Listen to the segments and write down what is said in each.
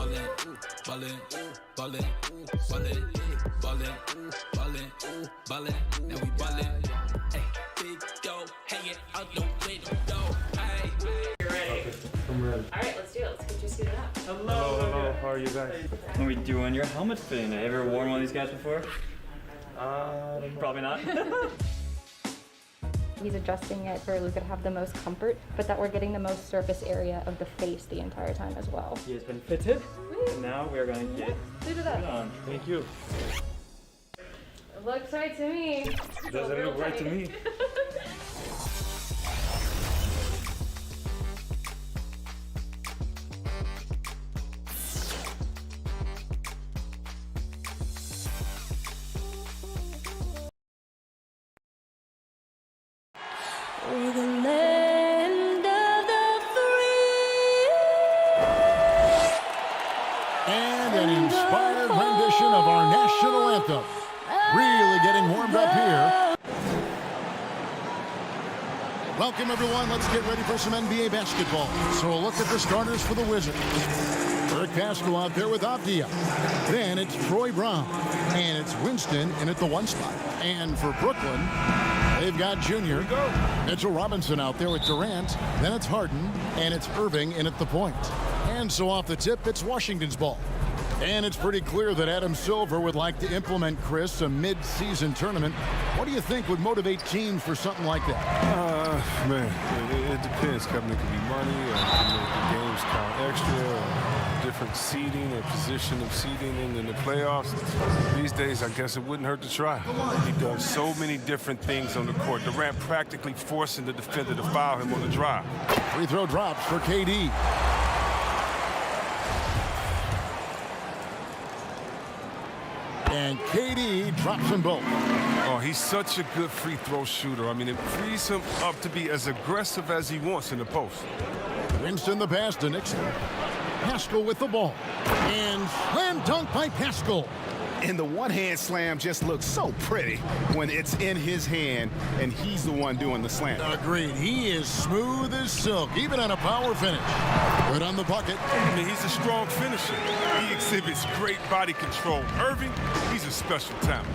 Ballin', ballin', ballin', ballin', ballin', ballin', ballin'. Now we ballin'. Hey, big dough hanging out the window. Hey, you're ready. I'm ready. All right, let's do it. Let's get you suited up. Hello. How are you guys? When we doing your helmet fitting, have you ever worn one of these guys before? Probably not. He's adjusting it for Luka to have the most comfort, but that we're getting the most surface area of the face the entire time as well. He has been fitted, and now we're going to get Suited up. on. Thank you. It looks right to me. Doesn't look right to me. We're the land of the free. And an inspired rendition of our national anthem. Really getting warmed up here. Welcome, everyone. Let's get ready for some NBA basketball. So a look at the starters for the Wizards. Eric Pascal out there with Avdia. Then it's Troy Brown. And it's Winston in at the 1 spot. And for Brooklyn, they've got Junior. Mitchell Robinson out there with Durant. Then it's Harden. And it's Irving in at the point. And so off the tip, it's Washington's ball. And it's pretty clear that Adam Silver would like to implement, Chris, a mid-season tournament. What do you think would motivate teams for something like that? Man, it depends, Kevin. It could be money, or it could make the games count extra, or different seeding or position of seeding in the playoffs. These days, I guess it wouldn't hurt to try. He does so many different things on the court. Durant practically forcing the defender to foul him on the drive. Free throw drops for KD. And KD drops them both. Oh, he's such a good free throw shooter. I mean, it frees him up to be as aggressive as he wants in the post. Winston the pass to Nixon. Pascal with the ball. And slam dunk by Pascal. And the one-hand slam just looks so pretty when it's in his hand and he's the one doing the slam. Agreed. He is smooth as silk, even on a power finish. Good on the bucket. I mean, he's a strong finisher. He exhibits great body control. Irving, he's a special talent.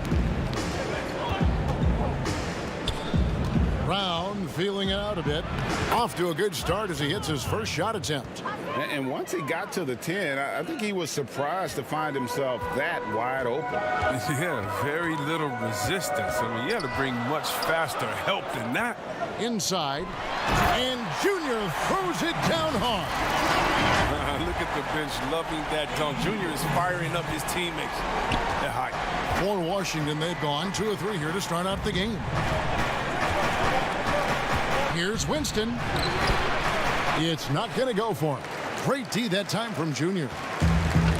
Brown feeling it out a bit. Off to a good start as he hits his first shot attempt. And once he got to the 10, I think he was surprised to find himself that wide open. Yeah, very little resistance. I mean, you had to bring much faster help than that. Inside, and Junior throws it down hard. Look at the bench loving that dunk. Junior is firing up his teammates. They're hot. For Washington, they've gone 2 or 3 here to start out the game. Here's Winston. It's not going to go for him. Great D that time from Junior.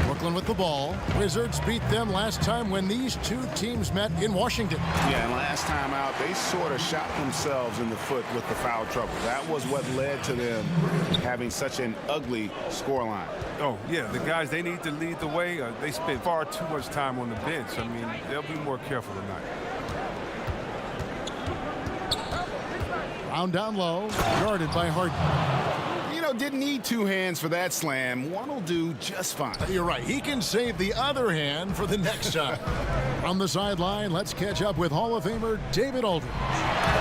Brooklyn with the ball. Wizards beat them last time when these two teams met in Washington. Yeah, and last time out, they sort of shot themselves in the foot with the foul trouble. That was what led to them having such an ugly scoreline. Oh, yeah, the guys, they need to lead the way. They spend far too much time on the bench. I mean, they'll be more careful tonight. Brown down low, guarded by Harden. You know, didn't need 2 hands for that slam. One will do just fine. You're right. He can save the other hand for the next time. From the sideline, let's catch up with Hall of Famer David Aldridge.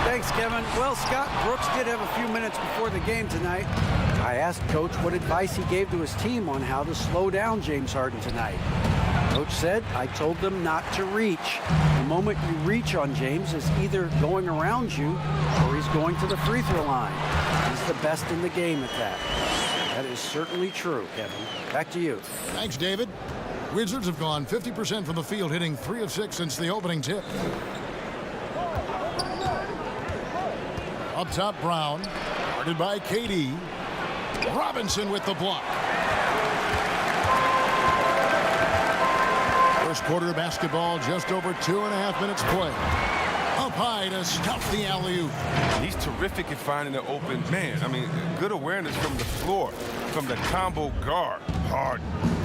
Thanks, Kevin. Well, Scott Brooks did have a few minutes before the game tonight. I asked Coach what advice he gave to his team on how to slow down James Harden tonight. Coach said, I told them not to reach. The moment you reach on James is either going around you or he's going to the free throw line. He's the best in the game at that. That is certainly true, Kevin. Back to you. Thanks, David. Wizards have gone 50% from the field, hitting 3 of 6 since the opening tip. Up top, Brown. Guarded by KD. Robinson with the block. First quarter of basketball, just over 2.5 minutes play. Up high to stuff the alley-oop. He's terrific at finding an open man. I mean, good awareness from the floor, from the combo guard. Hard.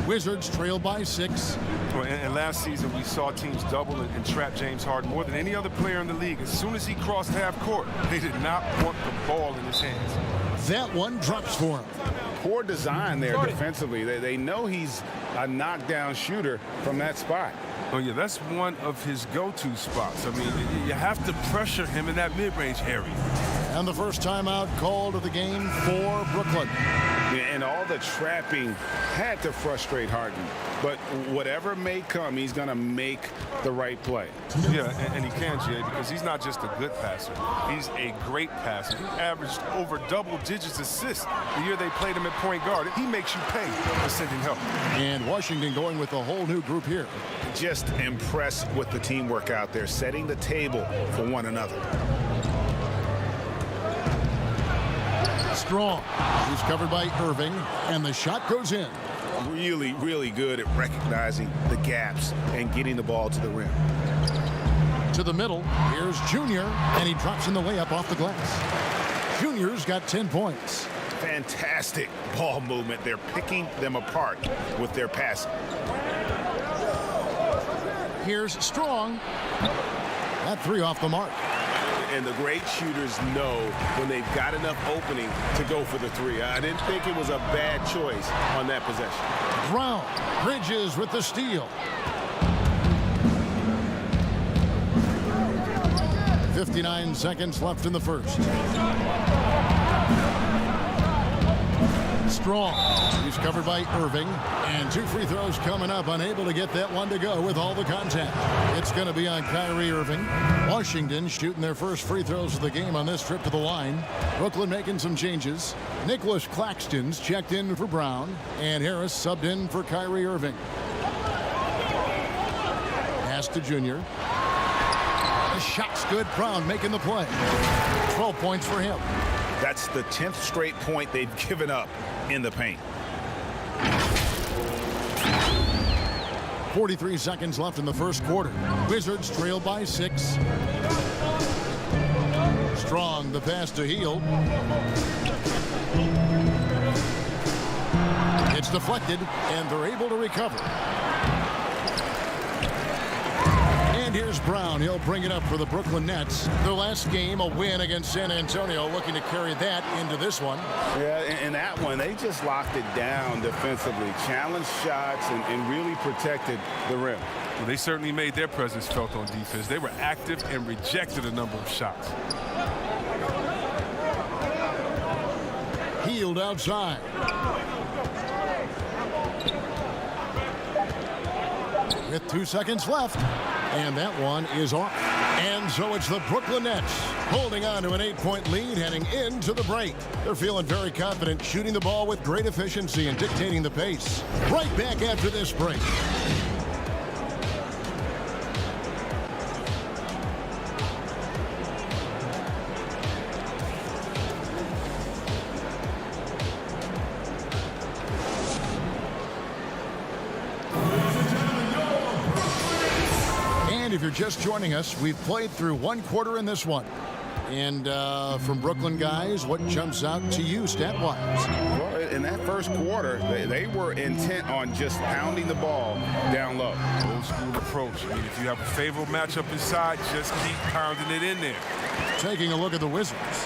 Wizards trail by 6. And last season, we saw teams double and trap James Harden more than any other player in the league. As soon as he crossed half court, they did not want the ball in his hands. That one drops for him. Poor design there defensively. They know he's a knockdown shooter from that spot. Oh, yeah, that's one of his go-to spots. I mean, you have to pressure him in that mid-range area. And the first timeout called of the game for Brooklyn. And all the trapping had to frustrate Harden. But whatever may come, he's going to make the right play. Yeah, and he can, Jay, because he's not just a good passer. He's a great passer. He averaged over double-digits assists the year they played him at point guard. He makes you pay for sending help. And Washington going with a whole new group here. Just impressed with the teamwork out there, setting the table for one another. Strong, who's covered by Irving, and the shot goes in. Really, really good at recognizing the gaps and getting the ball to the rim. To the middle, here's Junior, and he drops in the layup off the glass. Junior's got 10 points. Fantastic ball movement. They're picking them apart with their passing. Here's Strong. That three off the mark. And the great shooters know when they've got enough opening to go for the three. I didn't think it was a bad choice on that possession. Brown, Bridges with the steal. 59 seconds left in the first. Strong, he's covered by Irving, and 2 free throws coming up, unable to get that one to go with all the contact. It's going to be on Kyrie Irving. Washington shooting their first free throws of the game on this trip to the line. Brooklyn making some changes. Nicholas Claxton's checked in for Brown, and Harris subbed in for Kyrie Irving. Pass to Junior. The shot's good. Brown making the play. 12 points for him. That's the 10th straight point they've given up in the paint. 43 seconds left in the first quarter. Wizards trail by 6. Strong, the pass to Hield. It's deflected, and they're able to recover. And here's Brown. He'll bring it up for the Brooklyn Nets. Their last game, a win against San Antonio, looking to carry that into this one. Yeah, in that one, they just locked it down defensively, challenged shots, and really protected the rim. Well, they certainly made their presence felt on defense. They were active and rejected a number of shots. Hield outside. With 2 seconds left. And that one is off. And so it's the Brooklyn Nets holding on to an 8-point lead heading into the break. They're feeling very confident, shooting the ball with great efficiency and dictating the pace. Right back after this break. If you're just joining us, we've played through 1 quarter in this one. And from Brooklyn guys, what jumps out to you stat-wise? Well, in that first quarter, they were intent on just pounding the ball down low. Old school approach. I mean, if you have a favorable matchup inside, just keep pounding it in there. Taking a look at the Wizards.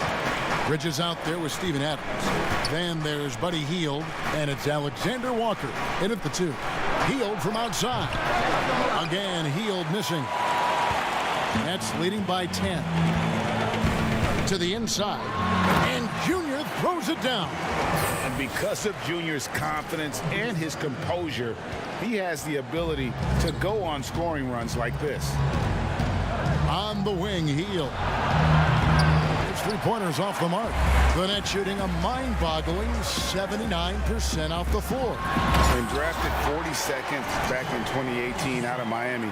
Bridges out there with Steven Adams. Then there's Buddy Hield, and it's Alexander Walker in at the 2. Hield from outside. Again, Hield missing. Nets leading by 10. To the inside. And Junior throws it down. And because of Junior's confidence and his composure, he has the ability to go on scoring runs like this. On the wing, Hield. His 3-pointers off the mark. The Nets shooting a mind-boggling 79% off the floor. When drafted 42nd back in 2018 out of Miami,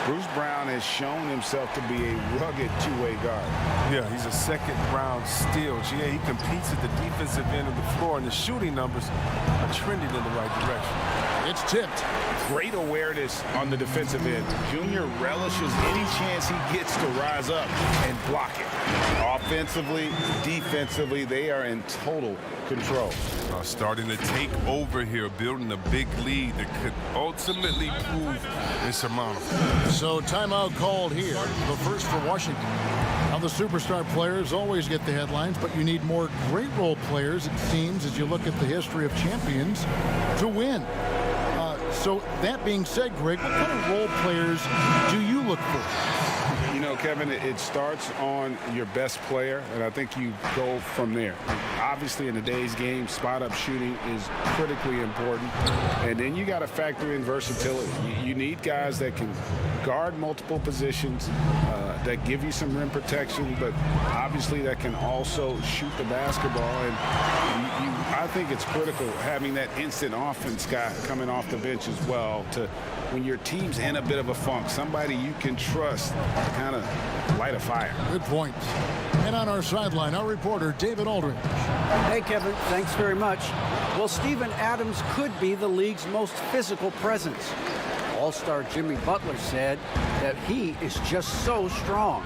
Bruce Brown has shown himself to be a rugged two-way guard. Yeah, he's a second-round steal. GA, he competes at the defensive end of the floor, and the shooting numbers are trending in the right direction. It's tipped. Great awareness on the defensive end. Junior relishes any chance he gets to rise up and block it. Offensively, defensively, they are in total control. Starting to take over here, building a big lead that could ultimately prove insurmountable. So timeout called here, the first for Washington. Now, the superstar players always get the headlines, but you need more great role players, it seems, as you look at the history of champions, to win. So that being said, Greg, what kind of role players do you look for? You know, Kevin, it starts on your best player, and I think you go from there. Obviously, in today's game, spot-up shooting is critically important, and then you got to factor in versatility. You need guys that can guard multiple positions, that give you some rim protection, but obviously that can also shoot the basketball. And I think it's critical having that instant offense guy coming off the bench as well to, when your team's in a bit of a funk, somebody you can trust to kind of light a fire. Good point. And on our sideline, our reporter, David Aldridge. Hey, Kevin, thanks very much. Well, Steven Adams could be the league's most physical presence. All-star Jimmy Butler said that he is just so strong.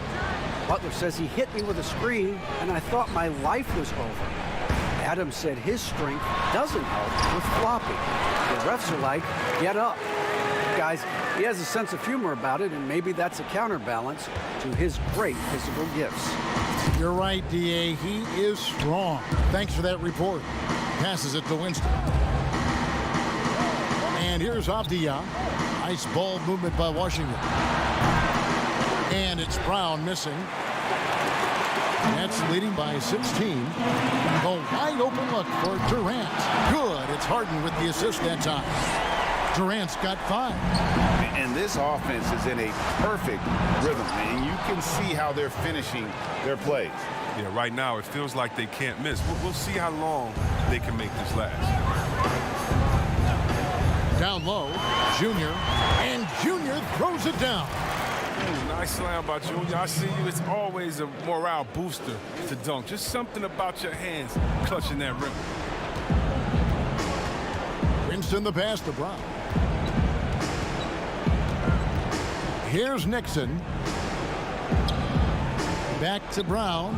Butler says he hit me with a screen, and I thought my life was over. Adams said his strength doesn't help with flopping. The refs are like, get up. Guys, he has a sense of humor about it, and maybe that's a counterbalance to his great physical gifts. You're right, D.A. He is strong. Thanks for that report. Passes it to Winston. And here's Avdia. Nice ball movement by Washington. And it's Brown missing. Nets leading by 16. The wide open look for Durant. Good. It's Harden with the assist that time. Durant's got 5. And this offense is in a perfect rhythm, and you can see how they're finishing their plays. Yeah, right now it feels like they can't miss. We'll see how long they can make this last. Down low, Junior, and Junior throws it down. Ooh, nice slam by Junior. I see you. It's always a morale booster to dunk. Just something about your hands clutching that rim. Winston the pass to Brown. Here's Nixon. Back to Brown.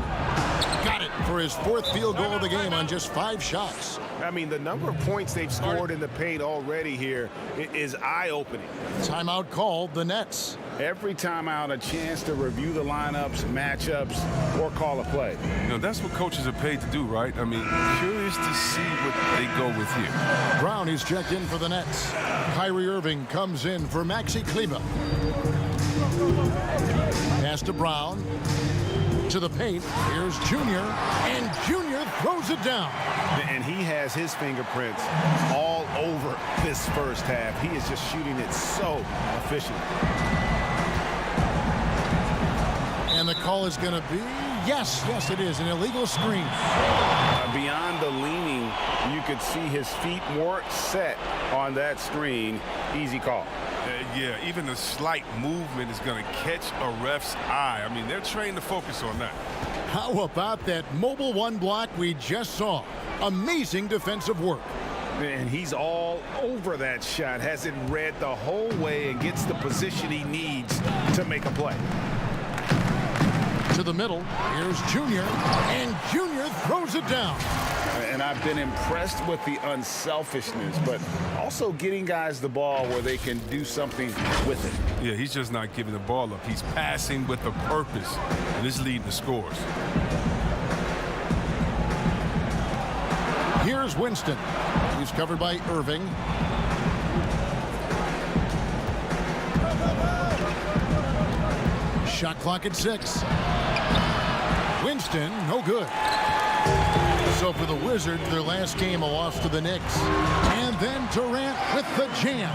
Got it for his 4th field goal of the game on just 5 shots. I mean, the number of points they've scored in the paint already here is eye-opening. Timeout called, the Nets. Every timeout, a chance to review the lineups, matchups, or call a play. You know, that's what coaches are paid to do, right? I mean, curious to see what they go with here. Brown is checked in for the Nets. Kyrie Irving comes in for Maxi Kleber. Pass to Brown. To the paint. Here's Junior. And Junior throws it down. And he has his fingerprints all over this first half. He is just shooting it so efficient. And the call is going to be, yes, it is, an illegal screen. Beyond the leaning, you could see his feet weren't set on that screen. Easy call. Yeah, even a slight movement is going to catch a ref's eye. I mean, they're trained to focus on that. How about that mobile 1 block we just saw? Amazing defensive work. And he's all over that shot, has it read the whole way, and gets the position he needs to make a play. To the middle, here's Junior, and Junior throws it down. And I've been impressed with the unselfishness, but also getting guys the ball where they can do something with it. Yeah, he's just not giving the ball up. He's passing with a purpose, and it's leading to scores. Here's Winston. He's covered by Irving. Shot clock at 6. Winston, no good. So for the Wizards, their last game, a loss to the Knicks. And then Durant with the jam.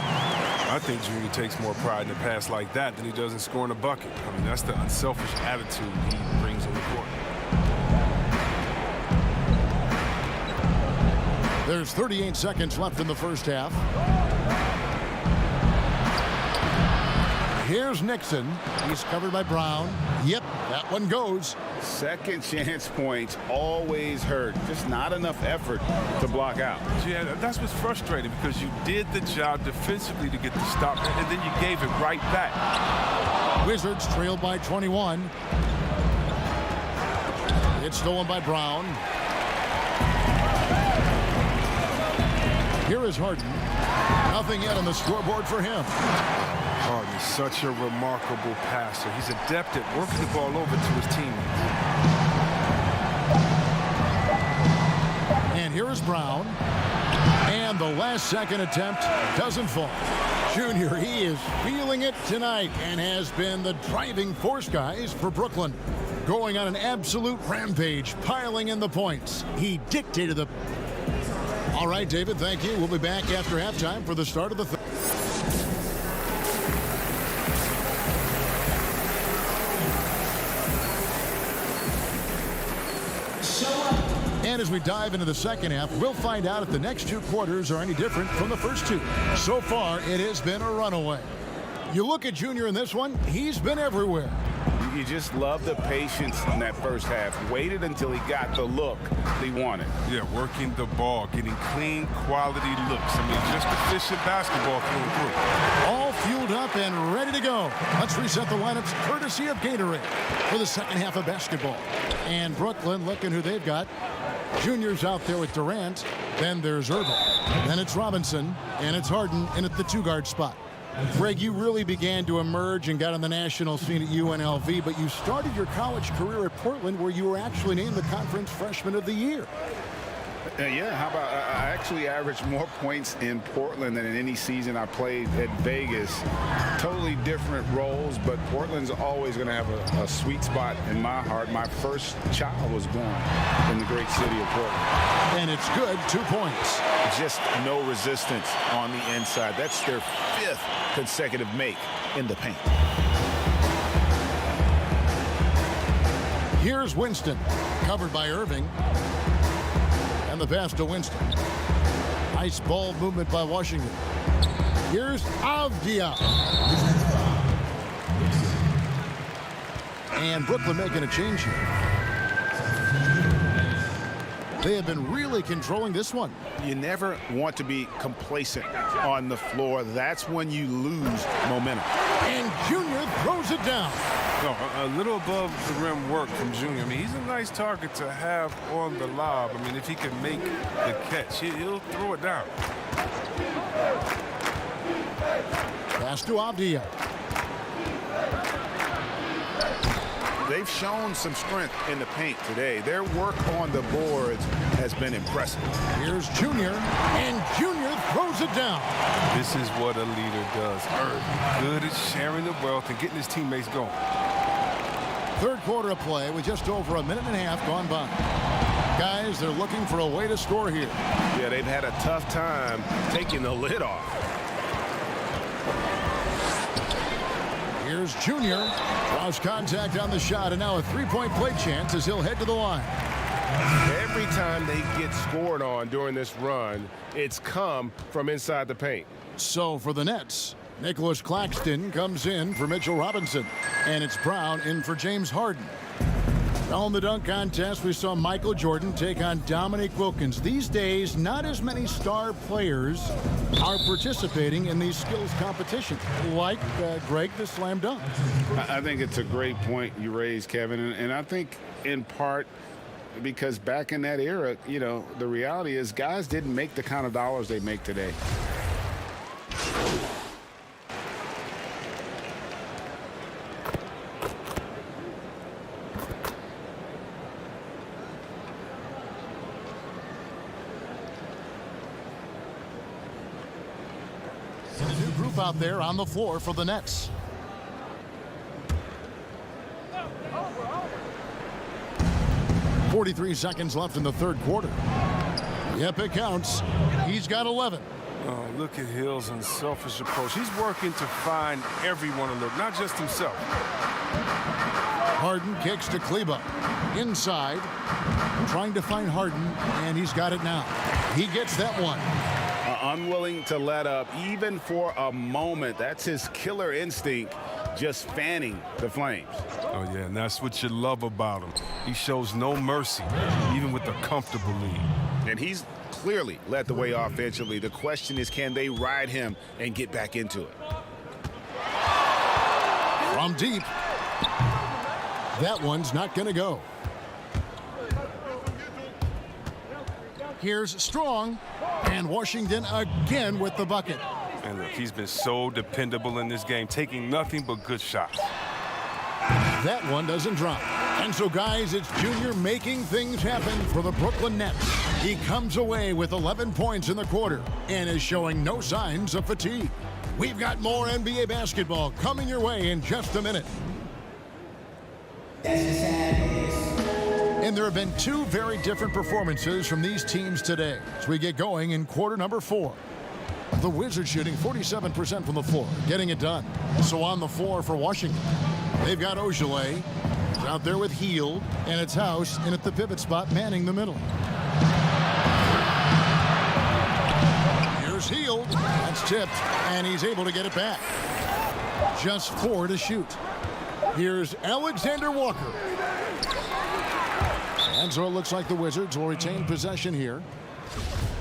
I think Junior takes more pride in a pass like that than he does in scoring a bucket. I mean, that's the unselfish attitude he brings on the court. There's 38 seconds left in the first half. Here's Nixon. He's covered by Brown. Yep, that one goes. Second chance points always hurt. Just not enough effort to block out. Yeah, that's what's frustrating, because you did the job defensively to get the stop, and then you gave it right back. Wizards trailed by 21. It's stolen by Brown. Here is Harden. Nothing yet on the scoreboard for him. Harden is such a remarkable passer. He's adept at working the ball over to his teammates. And here is Brown. And the last second attempt doesn't fall. Junior, he is feeling it tonight and has been the driving force, guys, for Brooklyn. Going on an absolute rampage, piling in the points. He dictated the... All right, David, thank you. We'll be back after halftime for the start of the third. And as we dive into the second half, we'll find out if the next two quarters are any different from the first two. So far, it has been a runaway. You look at Junior in this one, he's been everywhere. You just love the patience in that first half. Waited until he got the look he wanted. Yeah, working the ball, getting clean, quality looks. I mean, just efficient basketball through and through. All fueled up and ready to go. Let's reset the lineups courtesy of Gatorade for the second half of basketball. And Brooklyn, looking who they've got. Junior's out there with Durant. Then there's Irving. Then it's Robinson. And it's Harden in at the two-guard spot. Greg, you really began to emerge and got on the national scene at UNLV, but you started your college career at Portland, where you were actually named the Conference Freshman of the Year. Yeah, how about I actually averaged more points in Portland than in any season I played at Vegas. Totally different roles, but Portland's always going to have a sweet spot in my heart. My first child was born in the great city of Portland. And it's good, 2 points. Just no resistance on the inside. That's their 5th consecutive make in the paint. Here's Winston, covered by Irving. And the pass to Winston. Nice ball movement by Washington. Here's Avdia. And Brooklyn making a change here. They have been really controlling this one. You never want to be complacent on the floor. That's when you lose momentum. And Junior throws it down. No, a little above the rim work from Junior. I mean, he's a nice target to have on the lob. I mean, if he can make the catch, he'll throw it down. Pass to Avdia. They've shown some strength in the paint today. Their work on the boards has been impressive. Here's Junior, and Junior throws it down. This is what a leader does. Good at sharing the wealth and getting his teammates going. Third quarter of play with just over a minute and a half gone by. Guys, they're looking for a way to score here. Yeah, they've had a tough time taking the lid off. Here's Junior. Draws contact on the shot, and now a three-point play chance as he'll head to the line. Every time they get scored on during this run, it's come from inside the paint. So for the Nets, Nicholas Claxton comes in for Mitchell Robinson, and it's Brown in for James Harden. Now in the dunk contest, we saw Michael Jordan take on Dominique Wilkins. These days, not as many star players are participating in these skills competitions, like Greg, the slam dunk. I think it's a great point you raised, Kevin, and I think in part because back in that era, you know, the reality is guys didn't make the kind of dollars they make today. Out there on the floor for the Nets. .43 seconds left in the third quarter. Yep, it counts. He's got 11. Oh, look at Hill's unselfish approach. He's working to find everyone to look, not just himself. Harden kicks to Kleba. Inside, trying to find Harden, and he's got it now. He gets that one. Unwilling to let up even for a moment. That's his killer instinct, just fanning the flames. Oh yeah, and that's what you love about him. He shows no mercy, even with a comfortable lead. And he's clearly led the way offensively. The question is, can they ride him and get back into it? From deep. That one's not going to go. Here's Strong, and Washington again with the bucket. And look, he's been so dependable in this game, taking nothing but good shots. That one doesn't drop. And so, guys, it's Junior making things happen for the Brooklyn Nets. He comes away with 11 points in the quarter and is showing no signs of fatigue. We've got more NBA basketball coming your way in just a minute. And there have been two very different performances from these teams today as we get going in quarter number 4. The Wizards shooting 47% from the floor, getting it done. So on the floor for Washington, they've got Ojale out there with Hield, and it's House in at the pivot spot, manning the middle. Here's Hield. That's tipped, and he's able to get it back. Just 4 to shoot. Here's Alexander Walker. And so it looks like the Wizards will retain possession here.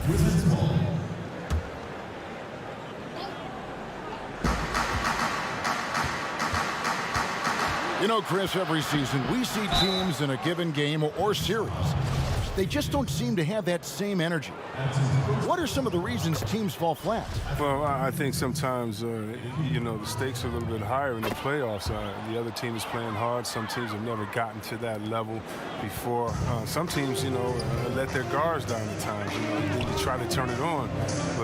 Wizards ball. You know, Chris, every season we see teams in a given game or series. They just don't seem to have that same energy. What are some of the reasons teams fall flat? Well, I think sometimes, you know, the stakes are a little bit higher in the playoffs. The other team is playing hard. Some teams have never gotten to that level before. Some teams, you know, let their guards down at times. You know, you try to turn it on,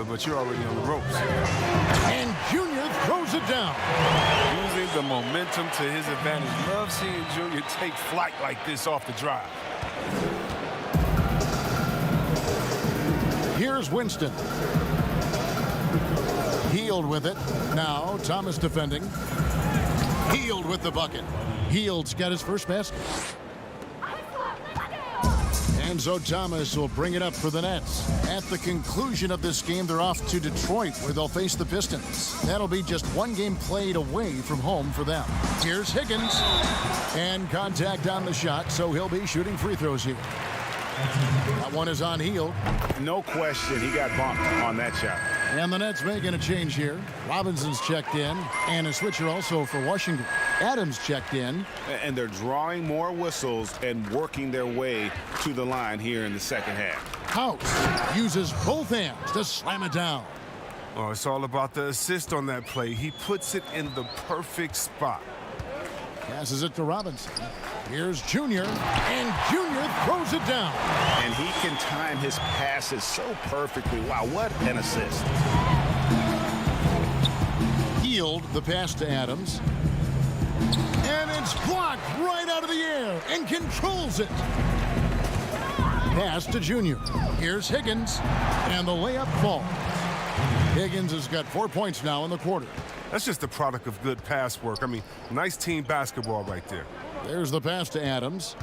but you're already on the ropes. And Junior throws it down. Using the momentum to his advantage. Love seeing Junior take flight like this off the drive. Here's Winston. Hield with it. Now Thomas defending. Hield with the bucket. Hield's got his first basket. And so Thomas will bring it up for the Nets. At the conclusion of this game, they're off to Detroit, where they'll face the Pistons. That'll be just one game played away from home for them. Here's Higgins. And contact on the shot, so he'll be shooting free throws here. That one is on Hield. No question, he got bumped on that shot. And the Nets making a change here. Robinson's checked in, and a switcher also for Washington. Adams checked in. And they're drawing more whistles and working their way to the line here in the second half. House uses both hands to slam it down. Oh, it's all about the assist on that play. He puts it in the perfect spot. Passes it to Robinson. Here's Junior, and Junior throws it down. And he can time his passes so perfectly. Wow, what an assist. Hield the pass to Adams. And it's blocked right out of the air and controls it. Pass to Junior. Here's Higgins, and the layup falls. Higgins has got 4 points now in the quarter. That's just a product of good pass work. I mean, nice team basketball right there. There's the pass to Adams.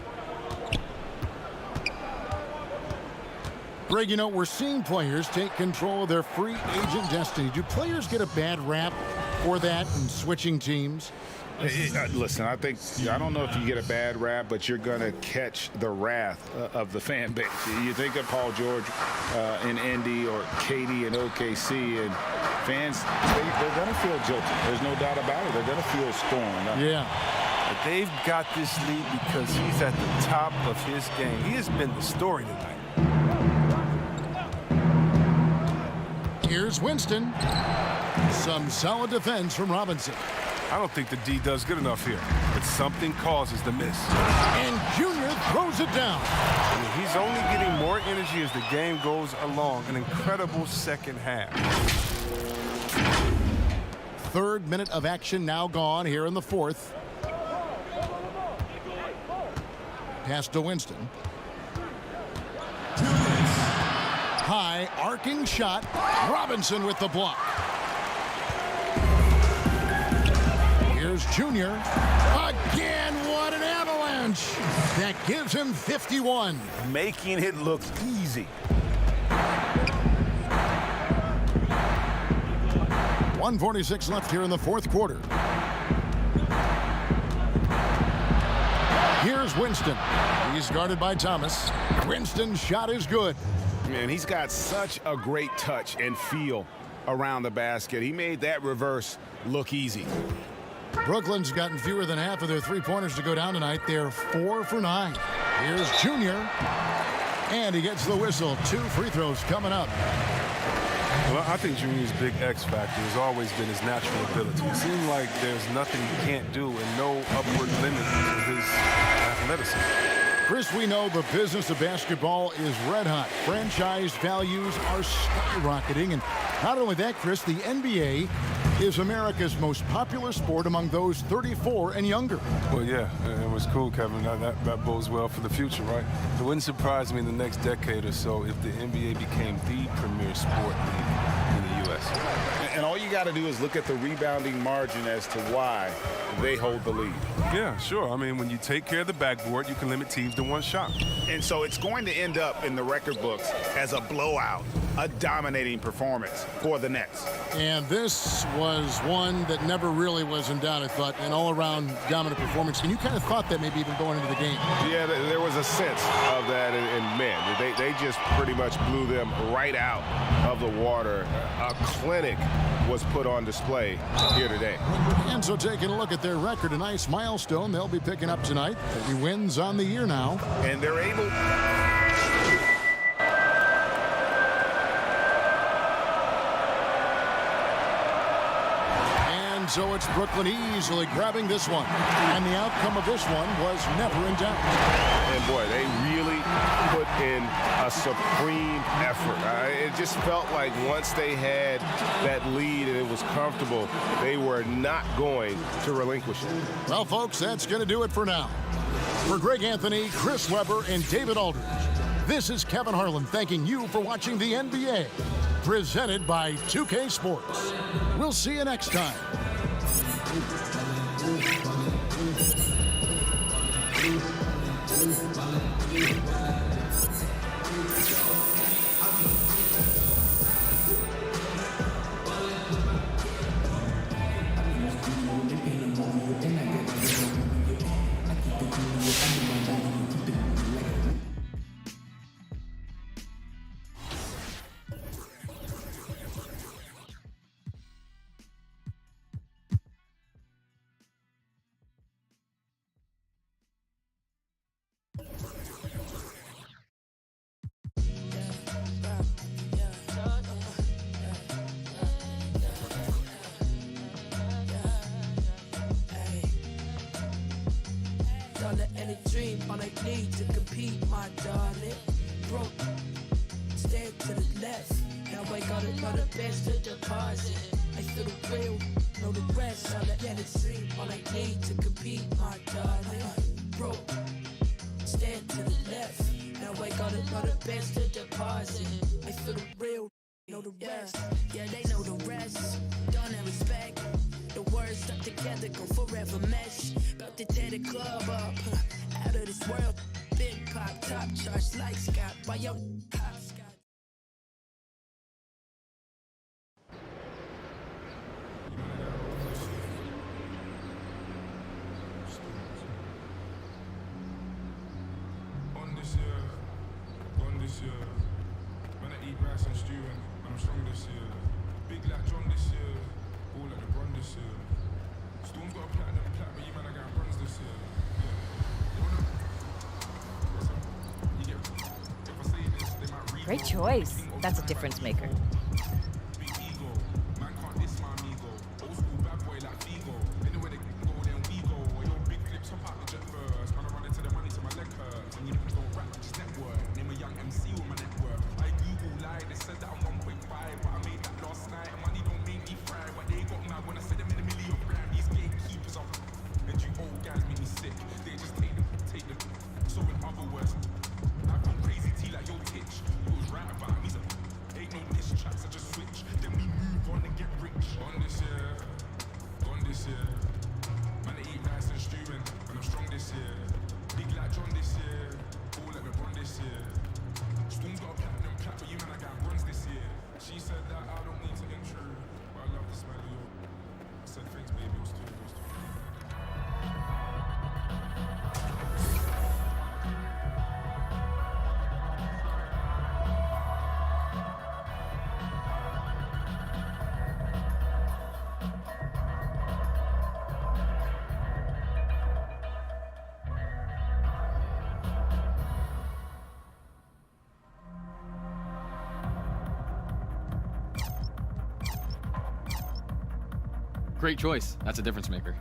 Greg, you know, we're seeing players take control of their free agent destiny. Do players get a bad rap for that and switching teams? Listen, I don't know if you get a bad rap, but you're going to catch the wrath of the fan base. You think of Paul George in Indy or KD in OKC, and fans, they're going to feel jilted. There's no doubt about it. They're going to feel scorned. Yeah. But they've got this lead because he's at the top of his game. He has been the story tonight. Here's Winston. Some solid defense from Robinson. I don't think the D does good enough here, but something causes the miss. And Junior throws it down. I mean, he's only getting more energy as the game goes along. An incredible second half. Third minute of action now gone here in the fourth. Pass to Winston. High arcing shot. Robinson with the block. Here's Junior. Again, what an avalanche. That gives him 51. Making it look easy. 1:46 left here in the fourth quarter. Here's Winston. He's guarded by Thomas. Winston's shot is good. Man, he's got such a great touch and feel around the basket. He made that reverse look easy. Brooklyn's gotten fewer than half of their three-pointers to go down tonight. They're 4 for 9. Here's Junior. And he gets the whistle. 2 free throws coming up. Well, I think Junior's big X factor has always been his natural ability. It seems like there's nothing he can't do and no upward limit to his athleticism. Chris, we know the business of basketball is red hot. Franchise values are skyrocketing. And not only that, Chris, the NBA is America's most popular sport among those 34 and younger. Well, yeah, it was cool, Kevin. That bodes well for the future, right? It wouldn't surprise me in the next decade or so if the NBA became the premier sport league in the U.S. And all you got to do is look at the rebounding margin as to why they hold the lead. Yeah, sure. I mean, when you take care of the backboard, you can limit teams to one shot. And so it's going to end up in the record books as a blowout, a dominating performance for the Nets. And this was one that never really was in doubt, I thought, an all-around dominant performance. And you kind of thought that maybe even going into the game. Yeah, there was a sense of that, and man, they just pretty much blew them right out of the water. A clinic was put on display here today. And so taking a look at their record, a nice milestone they'll be picking up tonight. 30 wins on the year now. And they're able... And so it's Brooklyn easily grabbing this one. And the outcome of this one was never in doubt. And boy, they really put in a supreme effort. It just felt like once they had that lead and it was comfortable, they were not going to relinquish it. Well, folks, that's going to do it for now. For Greg Anthony, Chris Webber, and David Aldridge, this is Kevin Harlan thanking you for watching the NBA, presented by 2K Sports. We'll see you next time. Any dream on a need to compete, my darling. Broke, stand to the left. Now I got another best to deposit. I feel the real, know the rest. All the any dream on a need to compete, my darling. Broke, stand to the left. Now I got another best to deposit. I feel the real, know the rest. Yeah, they know the rest. Don't have respect. The words stuck together go forever mesh. About to tear the club up. Out of this world. Big pop, top charts like Scott. By your pop, Scott. On this year. When I eat rice and stew and I'm strong this year. Big like John this year. All like LeBron this year. Storm's got a platinum plat, but you man I got bronze this year. Yeah. Great choice. That's a difference maker. Big ego, man can't diss my amigo. Old school bad boy like Figo. Anywhere they go, then we go. Yo, big clips, hop out the jet first. Man, I run into the money till my leg hurts. And you don't rap, just network. Name a young MC with my network. I Google lied, they said that I'm 1.5, but I made that last night. And money don't make me fry, but they got mad when I said them in a million grand. These gatekeepers are and you old guys make me sick. They just take them. So in other words, I've gone crazy T like yo Titch. You was right about me, so ain't no diss tracks. Great choice. That's a difference maker.